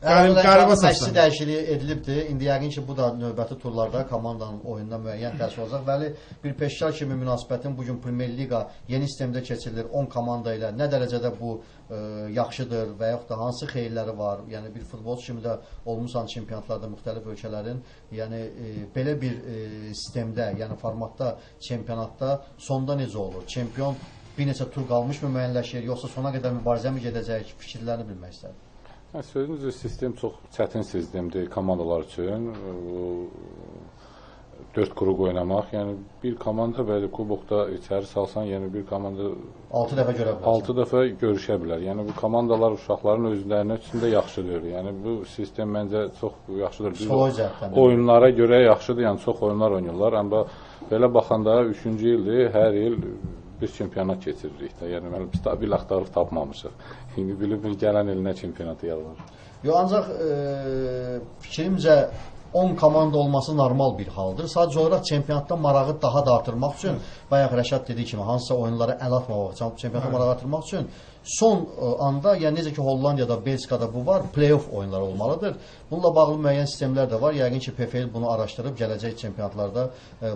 qəribə səslənir. Məşqçi dəyişikliyi edilibdi. İndi yəqin ki, bu da növbəti turlarda komandanın oyununda müəyyən təsir olacaq. Bəli, bir peşkar kimi münasibətin bugün Premyer Liqa yeni sistemdə keçirilir 10 komanda ilə. Nə dərəcədə bu yaxşıdır və yaxud da hansı xeyirləri var? Yəni bir futbolçu kimi də olmusan çempionatlarda müxtəlif ölkələrin, yəni belə bir sistemdə, yəni formatda çempionatda sonda necə olur? Çempion bir neçə tur qalmışmı müəyyənləşir, yoxsa sona qədər mübarizə mi gedəcək? Fikirlərini bilmək istərdim. Sözünüzü sistem çox çətin sistemdir komandalar üçün. 4 qruq oynamaq, yəni bir komanda belə kubokda içəri salsan, yəni bir komanda 6 dəfə görə bilər. 6 dəfə görüşə bilər. Yəni bu komandalar uşaqların özlərinə üçün də yaxşıdır. Yəni bu sistem məncə çox yaxşıdır. Oyunlara görə yaxşıdır. Yəni çox oyunlar oynayırlar. Amma belə baxanda 3-cü ildir, hər il biz çempionat keçiririk də. Yəni mən stabil axtarıb tapmamışıq. İndi bilib gələn il nə çempionatı yarılır. Yox, ancaq fikrimcə 10 komanda olması normal bir haldır. Sadəcə olaraq çempionatda marağı daha da artırmaq üçün, bayaq Rəşad dediyi kimi, hansısa oyunlara əl atmamaq, çempionatda marağı artırmaq üçün son anda, yəni necə ki Hollandiyada, Belçikada bu var, play-off oyunları olmalıdır. Bununla bağlı müəyyən sistemlər də var. Yəqin ki PFL bunu araşdırıb gələcək çempionatlarda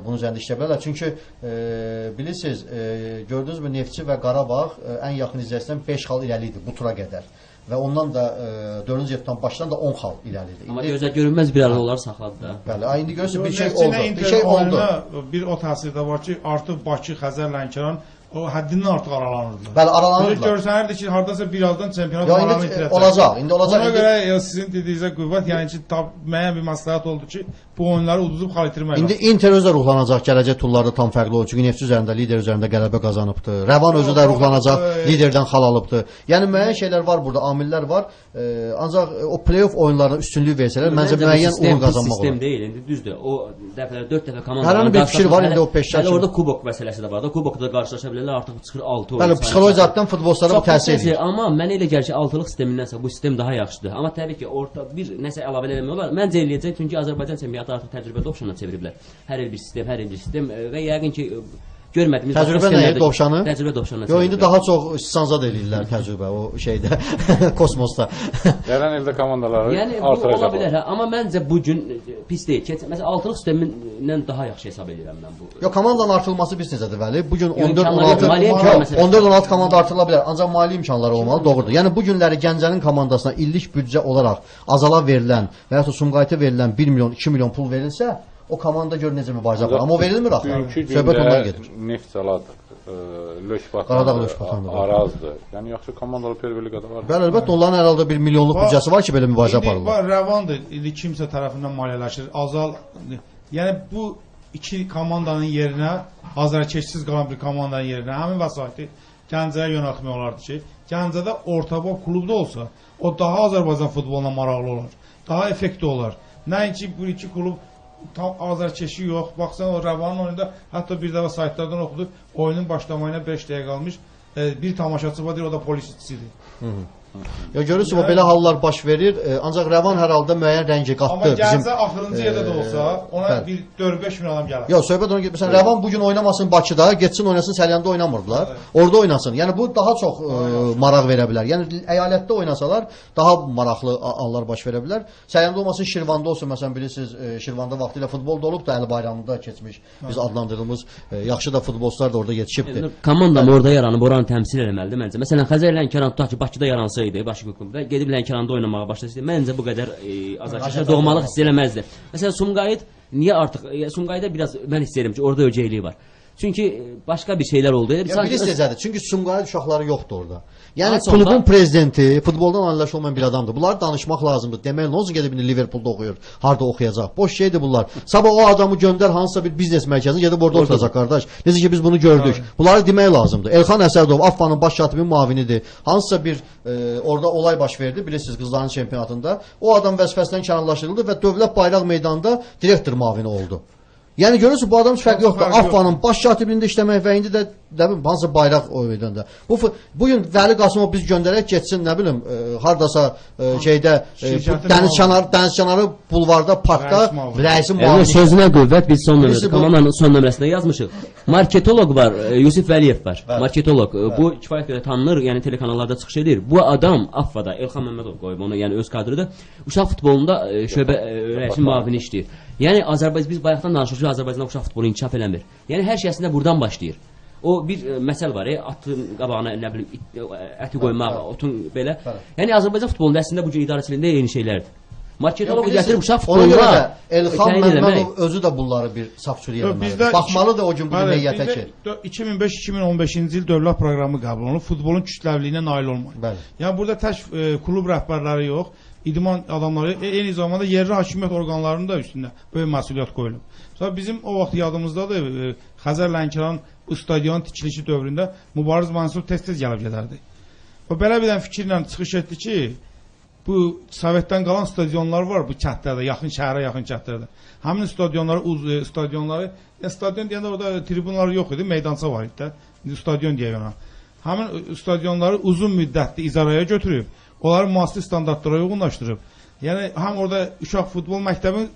bunun üzərində işləyə bilərlər. Çünki bilirsiniz, gördünüzmü Neftçi və Qarabağ ən yaxın izləyicidən 5 xal irəli idi bu tura qədər. Və ondan da 4-cü heptan başdan da 10 xal irəlidir. Amma gözə görünməz bir arada onları saxladı da. Bəli, indi görürsünüz bir şey oldu. Bir şey oldu. Bir o təsir də var ki, artıq Bakı, Xəzər, Lənkəran o həddindən artıq aralanırdılar. Bəli, aralanırdılar. Görsənirdi ki, hardasa birazdan çempionat marağını itirəcək. Olacaq, indi olacaq. Ona görə sizin dediyinizə qüvvət, yəni ki, müəyyən bir məsləhət oldu ki, bu oyunları uduzub xal itirmək. İndi Inter özü də ruhlanacaq, gələcək turlarda tam fərqli olur. Çünki Neftçi üzərində, lider üzərində qələbə qazanıbdı. Rəvan özü də ruhlanacaq, liderdən xal alıbdı. Yəni müəyyən şeylər var burada, amillər var. Ancaq o play-off oyunlarına üstünlük versələr, məncə müəyyən uğur qazanmaq olar. Sistem deyil, indi düzdür. O dəfələr 4 dəfə komandanın hər bir fikir var, indi o peşə. Hələ orada kubok məsələsi də var da. Kubokda qarşılaşa bilərlər, artıq çıxır 6 oyun. Bəli, psixologiyatdan futbolçulara bu təsir edir. Amma mənə elə gəlir ki, 6-lıq sistemindənsə bu sistem daha yaxşıdır. Amma təbii ki, orta bir nəsə əlavə eləmək olar. Məncə eləyəcək, çünki Azərbaycan çempionatı artıq təcrübə dovşanına çeviriblər. Hər il bir sistem və yəqin ki görmədiyimiz təcrübə nəyə dovşanı? Təcrübə dovşanına. Yox, indi daha çox istanzad eləyirlər təcrübə o şeydə, kosmosda. Gələn ildə komandaları yəni, artıracaqlar. Ola bilər, amma məncə bu gün pis deyil. Məsələn, 6-lıq sistemindən daha yaxşı hesab edirəm mən bu. Yox, komandanın artırılması bir necədir Vəli? Bu gün 14-16 komanda artırıla bilər, ancaq mali imkanları olmalı, doğrudur. Yəni bu günləri Gəncənin komandasına illik büdcə olaraq azala verilən və ya da Sumqayıta verilən 1 milyon, 2 milyon pul verilsə, o komanda gör necə mübarizə var. Amma o verilmir axı. Söhbət ondan gedir. Neftçalad, Qaradağ Löşbatan Arazdır. Yəni yaxşı komandalar Perveligada var. Bəli, əlbəttə onların hər halda 1 milyonluq büdcəsi var ki, belə mübarizə aparırlar. Var, rəvandır. İndi kimsə tərəfindən maliyyələşir. Azal. Yəni bu iki komandanın yerinə, azarkeşsiz qalan bir komandanın yerinə həmin vəsaiti Gəncəyə yönəltmək olardı ki, Gəncədə orta-boy klubda olsa, o daha Azərbaycan futboluna maraqlı olar. Daha effektiv olar. Nəinki bu iki klub tam azarkeşi yox. Baxsan o Rəvanın oyunda hətta bir dəfə saytlardan oxuduq. Oyunun başlamayına 5 dəqiqə qalmış. Bir tamaşaçı var, o da polis işçisidir. Ya görürsünüz, belə hallar baş verir. Ancaq Rəvan hər halda müəyyən rəngi qatdı. Amma Gəncə axırıncı yerdə də olsa, ona bir 4-5 min adam gələr. Yox, söhbət ona getməsən. Rəvan bugün oynamasın Bakıda, getsin oynasın Səlyanda oynamırdılar. Orada oynasın. Yəni bu daha çox maraq verə bilər. Yəni əyalətdə oynasalar daha maraqlı anlar baş verə bilər. Səlyanda olmasın, Şirvanda olsun. Məsələn bilirsiniz, Şirvanda vaxtilə futbol da olub da, Əli Bayramında keçmiş. Biz adlandırdığımız yaxşı da futbolçular da orada yetişibdi. Komandam orada yaranıb, oranı təmsil eləməlidir məncə. Məsələn, Xəzər Lənkəran tutaq ki, Bakıda yaransaydı, Bakı klubunda gedib Lənkəranda oynamağa başlasaydı, məncə bu qədər azarkeşlər doğmalıq hiss eləməzdi. Məsələn, Sumqayıt niyə artıq Sumqayıtda biraz mən hiss edirəm ki, orada öcəkliyi var. Çünki başqa bir şeylər oldu. Bilirsiniz necədir? Çünki Sumqayıt uşaqları yoxdur orada. Yəni klubun prezidenti futboldan anlayış olmayan bir adamdır. Bunlar danışmaq lazımdır. Deməli, nə olsun gedib indi Liverpoolda oxuyur, harda oxuyacaq? Boş şeydir bunlar. Sabah o adamı göndər hansısa bir biznes mərkəzinə, gedib orada oturacaq qardaş. Necə ki biz bunu gördük. Bunları demək lazımdır. Elxan Əsədov AFFA'nın baş katibinin müavinidir. Hansısa bir orada olay baş verdi, bilirsiniz qızların çempionatında. O adam vəzifəsindən kənarlaşdırıldı və Dövlət Bayraq meydanında direktor müavini oldu. Yəni görürsünüz bu adam fərq yoxdur. AFFA'nın baş katibində işləmək və indi də nə bilim hansı bayraq o meydanda. Bu gün Vəli Qasımov biz göndərək getsin nə bilim hardasa şeydə dəniz kənarı bulvarda, parkda rəisin müavini. Sözünə qüvvət, biz komandanın son nömrəsində yazmışıq. Marketoloq var, Yusif Vəliyev var. Marketoloq. Bu kifayət qədər tanınır, yəni telekanallarda çıxış edir. Bu adam AFFA'da Elxan Məmmədov qoyub onu, yəni öz kadrıdır. Uşaq futbolunda şöbə rəisin müavini işləyir. Yəni Azərbaycan biz bayaqdan danışırıq ki, Azərbaycanda uşaq futbolu inkişaf eləmir. Yəni hər şey əslində buradan başlayır. O bir məsəl var, atın qabağına nə bilim əti qoymaq, otun belə. Yəni Azərbaycan futbolunda əslində bu gün idarəçiliyində eyni şeylərdir. Marketoloq gətirib uşaq futboluna. Ona görə də Elxan Məmmədov özü də bunları bir safçuriyə eləməlidir. Baxmalıdır o gün bu heyətə ki. 2005-2015-ci il dövlət proqramı qəbul olunub, futbolun kütləviliyinə nail olmaq. Yəni burada tək klub rəhbərləri yox, idman adamları, eyni zamanda yerli hakimiyyət orqanlarının da üstündə böyük məsuliyyət qoyulub. Sonra bizim o vaxt yadımızdadır, Xəzər Lənkəran bu stadionun tikilişi dövründə Mübariz Mansur tez-tez gəlib gedərdi. O belə bir fikirlə çıxış etdi ki, bu Sovetdən qalan stadionlar var bu kəndlərdə, yaxın şəhərə yaxın kəndlərdə. Həmin stadionları, stadion deyəndə orada tribunlar yox idi, meydança var idi də. Stadion deyək ona. Həmin stadionları uzun müddətli icarəyə götürüb, onları müasir standartlara uyğunlaşdırıb. Yəni həm orada uşaq futbol məktəbi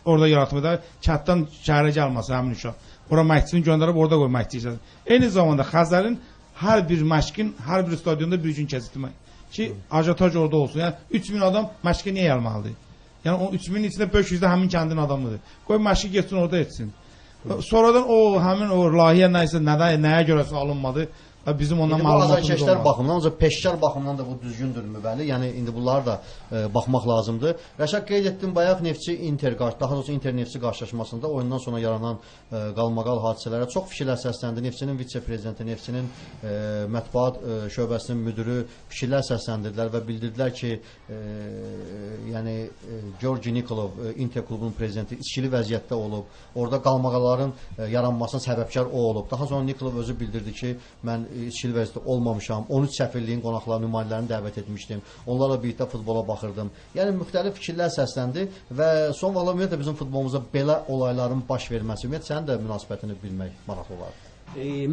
orada yaratıb da, kənddən şəhərə gəlməsi həmin uşaq. Ora məşqçini göndərib orada qoy məşqçi işləsin. Eyni zamanda Xəzərin hər bir məşqin hər bir stadionda bir gün keçirmək ki, ajataj orada olsun. Yəni 3000 adam məşqə niyə gəlməlidir? Yəni o 3000-in içində 500 də həmin kəndin adamıdır. Qoy məşqi getsin orada etsin. Sonradan həmin o layihə nəyisə nəyə görəsə alınmadı. Bizim ondan məlumatımız olmaz. Baxımından, ancaq peşkar baxımından da bu düzgündürmü bəli? Yəni indi bunlar da baxmaq lazımdır. Rəşad qeyd etdim bayaq Neftçi Inter, daha doğrusu Inter Neftçi qarşılaşmasında oyundan sonra yaranan qalmaqal hadisələrə çox fikirlər səsləndi. Neftçinin vitse-prezidenti, Neftçinin mətbuat şöbəsinin müdürü fikirlər səsləndirdilər və bildirdilər ki, yəni Georgi Nikolov, Inter klubunun prezidenti içkili vəziyyətdə olub. Orada qalmaqalların yaranmasına səbəbkar o olub. Daha sonra Nikolov özü bildirdi ki, mən içkili vəziyyətdə olmamışam. 13 səfirliyin qonaqları, nümayəndələrini dəvət etmişdim. Onlarla birlikdə futbola baxırdım. Yəni müxtəlif fikirlər səsləndi və son vaxtlar ümumiyyətlə bizim futbolumuza belə olayların baş verməsi, ümumiyyətlə sənin də münasibətini bilmək maraqlı olar.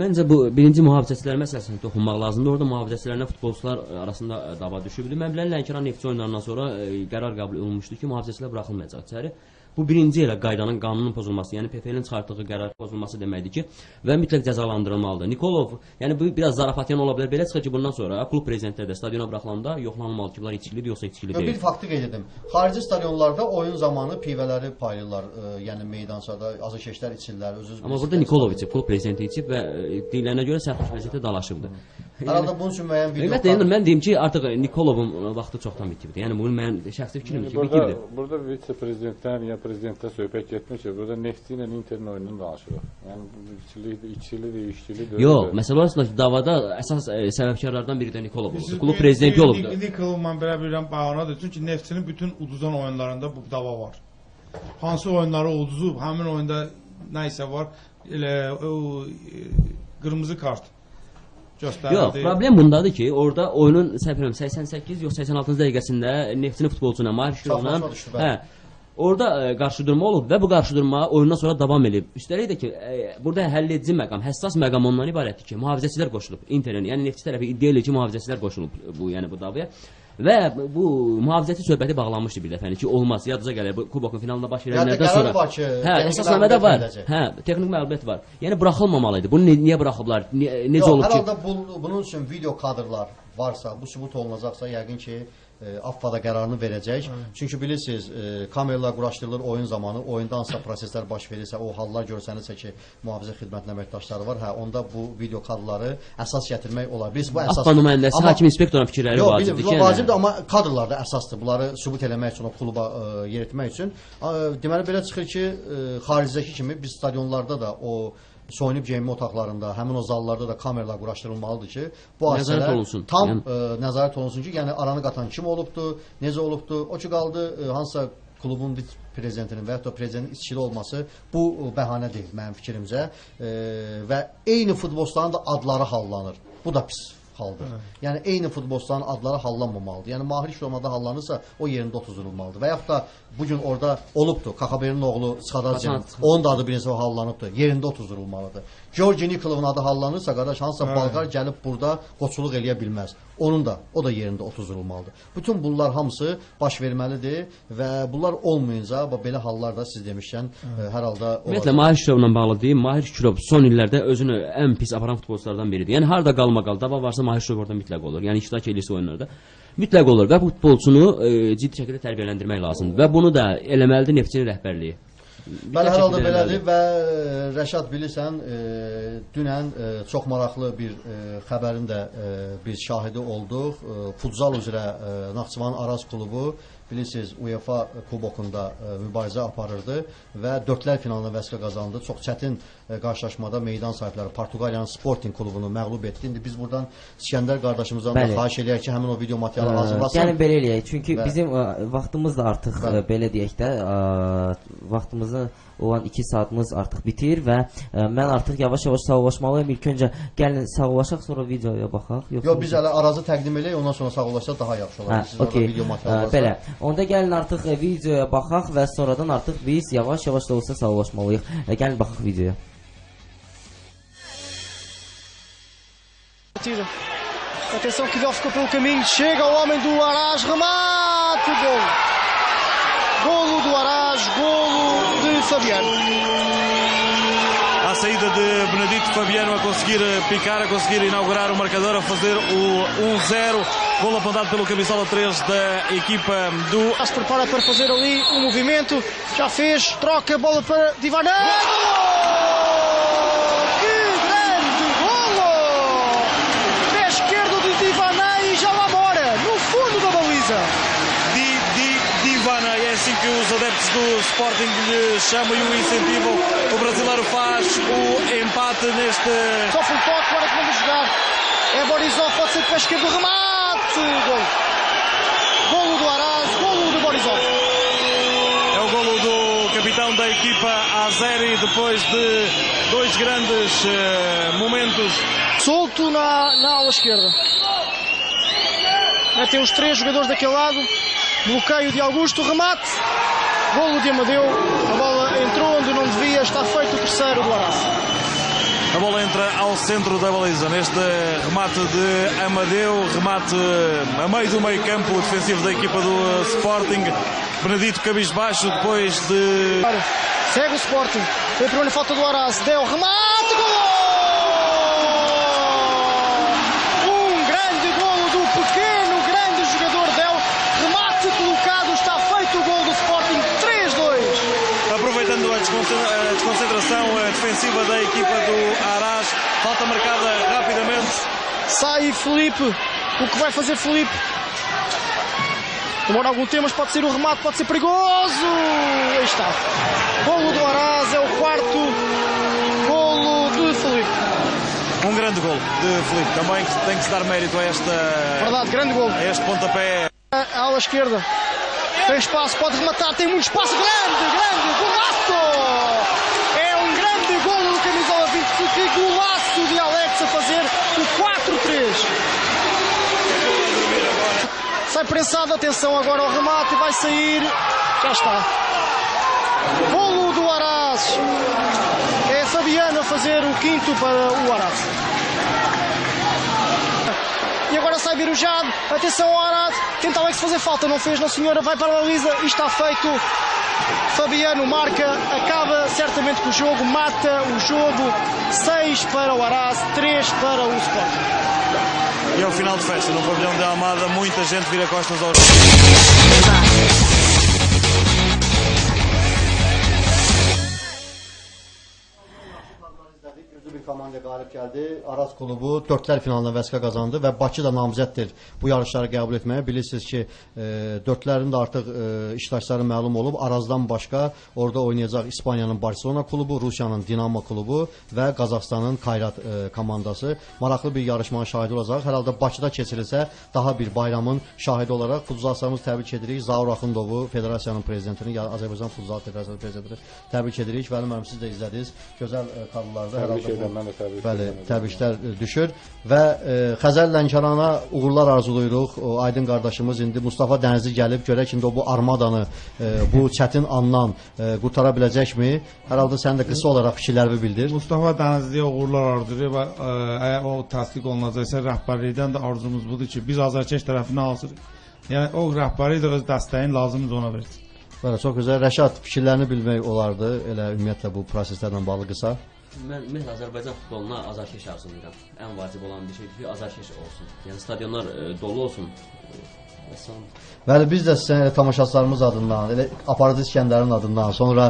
Məncə bu birinci mühafizəçilər məsələsini toxunmaq lazımdır. Orada mühafizəçilərlə futbolçular arasında dava düşübdü. Mən bilən Lənkəran Neftçi oyunlarından sonra qərar qəbul olunmuşdu ki, mühafizəçilər buraxılmayacaq içəri. Bu birinci elə qaydanın, qanunun pozulması, yəni PFL-in çıxartdığı qərar pozulması deməkdir ki, və mütləq cəzalandırılmalıdır. Nikolov, yəni bu biraz zarafatiyan ola bilər. Belə çıxır ki, bundan sonra klub prezidentləri də stadiona buraxılanda yoxlanılmalı ki, bunlar içkilidir yoxsa içkili deyil. Bir faktı qeyd edim. Xarici stadionlarda oyun zamanı pivələri paylayırlar, yəni meydançada azarkeşlər içirlər. Amma burada Nikolov içib, klub prezidenti içib və deyilənə görə sərxoş vəziyyətdə dalaşıbdır. Herhalde bunun üçün müəyyən video. Ümumiyyətlə mən deyim ki, artıq Nikolovun vaxtı çoxdan bitibdir. Yəni bunu mən şəxsi fikrimdir ki, bitibdir. Burada vitse-prezidentdən ya prezidentlə söhbət getmir ki, burada Neftçi ilə Interin oyununu danışırıq. Yəni içkilidir, işçilidir. Yox, məsələ olsun ki, davada əsas səbəbkarlardan biri də Nikolov oldu. Klub prezidenti olubdu. Nikolov mən belə bilirəm bağlıdır. Çünki Neftçinin bütün uduzan oyunlarında bu dava var. Hansı oyunları uduzub, həmin oyunda nə isə var, elə qırmızı kart. Yox, problem bundadır ki, orada oyunun 88 yox 86-cı dəqiqəsində Neftçinin futbolçuna Mahir Şürovla orada qarşıdurma olub və bu qarşıdurma oyundan sonra davam edib. Üstəlik də ki, burada həlledici məqam, həssas məqam ondan ibarətdir ki, mühafizəçilər qoşulub. Interin, yəni Neftçi tərəfi iddia edir ki, mühafizəçilər qoşulub bu davaya. Və bu mühafizəçi söhbəti bağlanmışdı bir dəfə ki, olmaz. Yadınıza gəlir bu kubokun finalında baş verənlərdən sonra. Əsasnamədə var. Texnik məlumat var. Yəni buraxılmamalı idi. Bunu niyə buraxıblar? Necə olub ki? Herhalde bunun üçün video kadrlar varsa, bu sübut olunacaqsa yəqin ki AFFA-da qərarını verəcək. Çünki bilirsiniz, kameralar quraşdırılır oyun zamanı, oyunda hansısa proseslər baş verirsə, o hallar görsənirsə ki, mühafizə xidmətinin əməkdaşları var, onda bu video kadrları əsas gətirmək olar. Biz bu əsas AFFA nümayəndəsi, hakim inspektorun fikirləri vacibdir ki, vacibdir, amma kadrlar da əsasdır. Bunları sübut eləmək üçün, o kluba yeritmək üçün. Deməli belə çıxır ki, xaricdəki kimi biz stadionlarda da o soyunub geyinmə otaqlarında, həmin o zallarda da kameralar quraşdırılmalıdır ki, bu hadisələr tam nəzarət olunsun ki, yəni aranı qatan kim olubdu, necə olubdu, o ki qaldı hansısa klubun prezidentinin və ya da prezidentin içkili olması bu bəhanə deyil mənim fikrimcə və eyni futbolçuların da adları hallanır. Bu da pis haldır. Yəni eyni futbolçuların adları hallanmamalıdır. Yəni Mahir Şürovda hallanırsa o yerində otuzdurulmalıdır. Və yaxud da bugün orada olubdu. Kakaber'in oğlu Skadazyan'ın. Onun da adı birinci hallanıbdı. Yerində otuzdurulmalıdır. Georgi Nikolov'un adı hallanırsa qardaş hansısa Balqar gəlib burada qoçuluq eləyə bilməz. Onun da o da yerində otuzdurulmalıdır. Bütün bunlar hamısı baş verməlidir və bunlar olmayınca belə hallar da siz demişkən hər halda ümumiyyətlə Mahir Şürovla bağlı deyim. Mahir Şürov son illərdə özünü ən pis aparan futbolçulardan biridir. Yəni harda qalmaqal dava varsa Mahir Şürov orada mütləq olur. Yəni iştirak edirsə oyunlarda mütləq olur və bu futbolçunu ciddi şəkildə tərbiyələndirmək lazımdır və bunu da eləməlidir Neftçinin rəhbərliyi. Bəli, hər halda belədir və Rəşad bilirsən, dünən çox maraqlı bir xəbərin də bir şahidi olduq. Futsal üzrə Naxçıvan Araz klubu bilirsiniz UEFA kubokunda mübarizə aparırdı və dördlər finalına vəsqə qazandı. Çox çətin qarşılaşmada meydan sahibləri Portuqaliyanın Sporting klubunu məğlub etdi. İndi biz buradan İskəndər qardaşımızdan da xahiş eləyək ki, həmin o video materialı hazırlasın. Yəni belə eləyək. Çünki bizim vaxtımız da artıq belə deyək də vaxtımızı olan 2 saatımız artıq bitir və mən artıq yavaş-yavaş sağollaşmalıyım. İlk öncə gəlin sağollaşaq, sonra videoya baxaq. Yox, biz hələ Arazı təqdim eləyək, ondan sonra sağollaşsa daha yaxşı olar. Siz orada video materialı varsa. Belə. Onda gəlin artıq videoya baxaq və sonradan artıq biz yavaş-yavaş da olsa sağollaşmalıyıq. Gəlin baxaq videoya. Atenção que Vidal ficou pelo caminho, chega o homem do Araz, remate, golo. Golo do Araz, golo de Fabiano. À saída de Benedito, Fabiano a conseguir picar, a conseguir inaugurar o marcador, a fazer o 1-0. Golo apontado pelo camisola 3 da equipa do... Já se prepara para fazer ali um movimento, já fez, troca a bola para Divané. É assim que os adeptos do Sporting lhe chamam e o incentivam. O brasileiro faz o empate neste... Sofre um toque, agora que vamos jogar. É Borisov, pode ser de pé esquerdo, remate! Golo. Golo do Araz, golo do Borisov. É o golo do capitão da equipa Azeri, depois de 2 grandes momentos. Solto na ala esquerda. Metem os 3 jogadores daquele lado. Bloqueio de Augusto, remate, golo de Amadeu, a bola entrou onde não devia, está feito o terceiro do Araz. A bola entra ao centro da baliza, neste remate de Amadeu, remate a meio do meio campo defensivo da equipa do Sporting. Benedito cabisbaixo depois de... Segue o Sporting, foi a primeira falta do Araz, deu remate, golo! A desconcentração defensiva da equipa do Araz, falta marcada rapidamente. Sai Felipe, o que vai fazer Felipe? Demora algum tempo, mas pode ser o remate, pode ser perigoso. Aí está. Golo do Araz, é o 4º golo de Felipe. Um grande golo de Felipe, também tem que se dar mérito a esta... Verdade, grande golo. A este pontapé. A ala esquerda. Tem espaço, pode rematar, tem muito espaço, grande, golaço! É um grande golo do camisola 20, que golaço de Alex a fazer o 4-3. Sai prensado, atenção agora ao remate, vai sair, já está. Golo do Araz. É Fabiano a fazer o 5º para o Araz. E agora sai Birujado, atenção ao Araz, tenta Alex fazer falta, não fez, não senhora, vai para a baliza e está feito. Fabiano marca, acaba certamente com o jogo, mata o jogo, 6 para o Araz, 3 para o Sporting. E ao final de festa, no pavilhão de Almada, muita gente vira costas aos... Bir komanda qalib gəldi. Araz klubu dördlər finalına vəsqə qazandı və Bakı da namizəddir bu yarışları qəbul etməyə. Bilirsiniz ki, dördlərin də artıq iştirakçıları məlum olub. Arazdan başqa orada oynayacaq İspaniyanın Barcelona klubu, Rusiyanın Dinamo klubu və Qazaxstanın Kayrat komandası. Maraqlı bir yarışmanın şahidi olacaq. Hər halda Bakıda keçirilsə daha bir bayramın şahidi olaraq futbolçularımızı təbrik edirik. Zaur Axundovu, Federasiyanın prezidentini, Azərbaycan Futbol Federasiyasının prezidentini təbrik edirik. Vəli müəllim, siz də izlədiniz. Gözəl kadrlarda hər halda bəli, təbriklər düşür və Xəzər Lənkərana uğurlar arzuluyuruq. Aydın qardaşımız indi Mustafa Dənizli gəlib, görək indi o bu armadanı bu çətin andan qurtara biləcəkmi? Hər halda sən də qısa olaraq fikirlərini bildir. Mustafa Dənizliyə uğurlar arzulayırıq və əgər o təsdiq olunacaqsa rəhbərlikdən də arzumuz budur ki, biz Azərkeş tərəfinə hazırıq. Yəni o rəhbərlik də öz dəstəyin lazımdır ona versin. Bəli, çox gözəl. Rəşad, fikirlərini bilmək olardı elə ümumiyyətlə bu proseslərlə bağlı qısa. Mən Azərbaycan futboluna azarkeş arzulayıram. Ən vacib olan bir şeydir ki, azarkeş olsun. Yəni stadionlar dolu olsun. Bəli, biz də sizə elə tamaşaçılarımız adından, elə aparıcı İskəndərin adından, sonra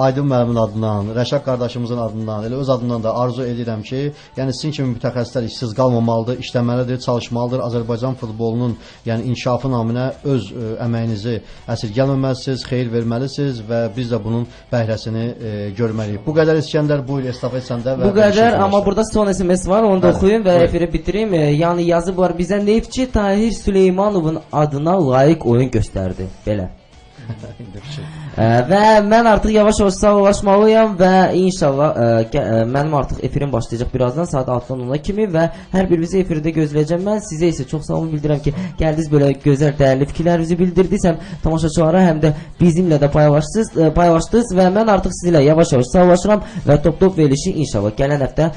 Aydın müəllimin adından, Rəşad qardaşımızın adından, elə öz adından da arzu edirəm ki, yəni sizin kimi mütəxəssislər işsiz qalmamalıdır, işləməlidir, çalışmalıdır. Azərbaycan futbolunun yəni inkişafı naminə öz əməyinizi əsirgəməməlisiniz, xeyir verməlisiniz və biz də bunun bəhrəsini görməliyik. Bu qədər İskəndər, buyur estafet səndə. Bu qədər, amma burada son SMS var, onu da oxuyum və efiri bitirim. Yəni yazı var bizə Neftçi Tahir Süleymanovun adına layiq oyun göstərdi. Belə. Və mən artıq yavaş-yavaş sağollaşmalıyam və inşallah mənim artıq efirim başlayacaq birazdan saat 6-dan 10-a kimi və hər birinizi efirdə gözləyəcəm. Mən sizə isə çox sağ olun bildirəm ki, gəldiniz belə gözəl dəyərli fikirlərinizi bildirdiniz, həm tamaşaçılara, həm də bizimlə də paylaşdınız və mən artıq sizinlə yavaş-yavaş sağollaşıram və top verilişi inşallah gələn həftə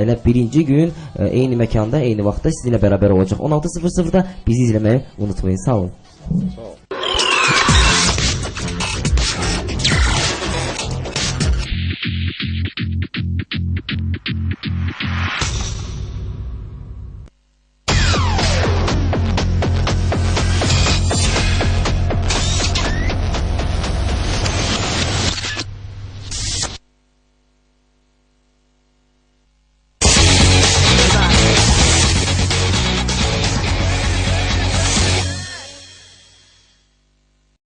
elə birinci gün eyni məkanda, eyni vaxtda sizinlə bərabər olacaq. 16:00-da bizi izləməyi unutmayın. Sağ olun.